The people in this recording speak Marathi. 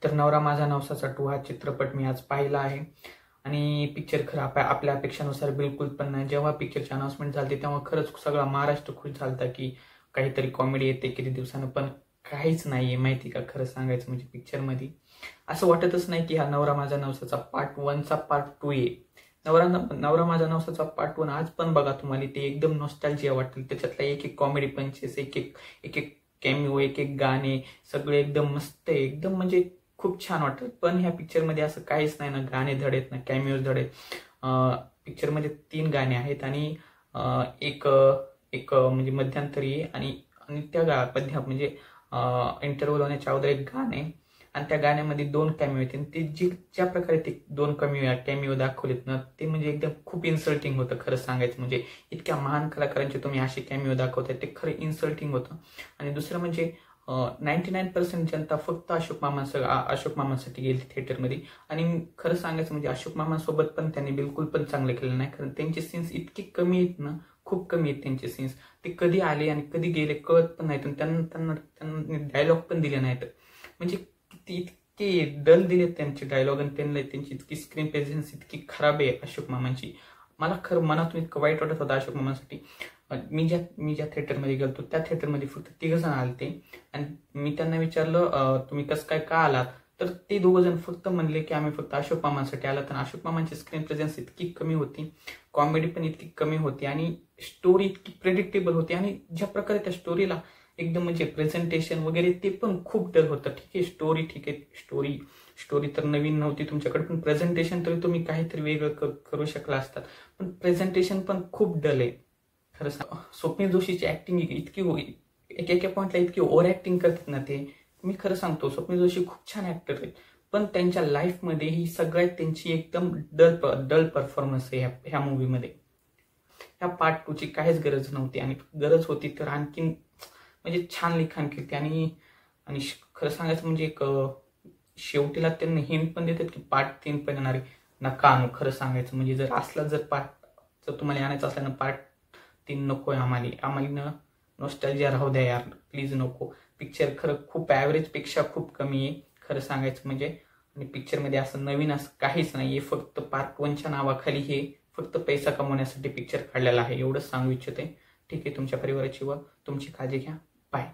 तर नवरा माझा नवसाचा 2 हा चित्रपट मी आज पाहिला आहे आणि पिक्चर खरं आपल्या अपेक्षानुसार बिलकुल पण नाही. जेव्हा पिक्चरची अनाउन्समेंट झाली तेव्हा खरंच सगळा महाराष्ट्र खुश झाला की काहीतरी कॉमेडी येते किती दिवसानं, पण काहीच नाहीये माहिती का. खरं सांगायचं म्हणजे पिक्चरमध्ये असं वाटतच नाही की हा नवरा माझा नवसाचा पार्ट 1 चा पार्ट 2 आहे. नवरा माझा नवसाचा पार्ट 1 आज पण बघा तुम्हाला ते एकदम नॉस्टॅल्जिया वाटेल. त्याच्यातला एक एक कॉमेडी पंचेस, एक एक कॅमिओ, एक एक गाणे सगळे एकदम मस्त आहे, एकदम म्हणजे खूप छान वाटतं. पण ह्या पिक्चरमध्ये असं काहीच नाही ना, गाणे धडेत ना कॅमिओज धडेत. पिक्चरमध्ये 3 गाणे आहेत आणि एक एक म्हणजे मध्यंतरी आहे आणि त्या म्हणजे इंटरव्हल होण्याच्या अगोदर एक गाणं आहे आणि त्या गाण्यामध्ये 2 कॅमिओ आहेत आणि ते ज्या प्रकारे ते 2 कॅमिओ दाखवलेत ना, ते म्हणजे एकदम खूप इन्सल्टिंग होतं. खरं सांगायचं म्हणजे इतक्या महान कलाकारांचे तुम्ही असे कॅमिओ दाखवताय ते खरं इन्सल्टिंग होतं. आणि दुसरं म्हणजे 99% जनता फक्त अशोक मामांसाठी गेली थिएटरमध्ये. आणि खरं सांगायचं म्हणजे अशोक मामांसोबत पण त्यांनी बिलकुल पण चांगलं केलं नाही, कारण त्यांचे सीन्स इतके कमी आहेत ना, खूप कमी आहेत त्यांचे सीन्स. ते कधी आले आणि कधी गेले कळत पण नाहीत. त्यांना डायलॉग पण दिले नाहीत. म्हणजे इतके डल दिलेत त्यांचे डायलॉग आणि त्यांची इतकी स्क्रीन प्रेझेन्स इतकी खराब आहे अशोक मामांची. मला खरं मनातून इतकं वाईट वाटत होतं अशोक मामांसाठी. मी ज्या थिएटरमध्ये गेलो त्या थिएटरमध्ये फक्त 3 जण आलते आणि मी त्यांना विचारलं तुम्ही कसं काय का आलात, तर ते 2 जण फक्त म्हणले की आम्ही फक्त अशोक मामांसाठी आलो. तर अशोक मामांची स्क्रीन प्रेझेन्स इतकी कमी होती, कॉमेडी पण इतकी कमी होती आणि स्टोरी इतकी प्रेडिक्टेबल होती आणि ज्या प्रकारे त्या स्टोरीला एकदम म्हणजे प्रेझेंटेशन वगैरे ते पण खूप डल होतं. ठीक आहे स्टोरी तर नवीन नव्हती तुमच्याकडे, पण प्रेझेंटेशन तरी तुम्ही काहीतरी वेगळं करू शकला असतात, पण प्रेझेंटेशन पण खूप डल आहे. खरं स्वप्नील जोशीची ऍक्टिंग इतकी एका पॉइंटला इतकी ओव्हर ऍक्टिंग करतात ना ते. मी खरं सांगतो स्वप्नील जोशी खूप छान ऍक्टर आहेत, पण त्यांच्या लाईफमध्ये ही सगळ्यात त्यांची एकदम डल परफॉर्मन्स आहे ह्या मूवीमध्ये. ह्या पार्ट 2 ची काहीच गरज नव्हती आणि गरज होती तर आणखीन म्हणजे छान लिखाण केली. आणि खरं सांगायचं म्हणजे एक शेवटीला त्यांनी हिंट पण देतात की पार्ट 3 पण येणार आहे. नका आणू. खरं सांगायचं म्हणजे जर तुम्हाला आणायचं असल्यानं पार्ट 3 नकोय आम्हाला नॉस्टॅल्जिया राहू द्या यार, प्लीज नको. पिक्चर खरं खूप ॲव्हरेज पेक्षा खूप कमी आहे खरं सांगायचं म्हणजे. आणि पिक्चरमध्ये असं नवीन असं काहीच नाहीये, फक्त पार्ट 1च्या नावाखाली हे फक्त पैसा कमवण्यासाठी पिक्चर काढलेला आहे, एवढंच सांगू इच्छिते. ठीक आहे, तुमच्या परिवाराची व तुमची काळजी घ्या. बाय.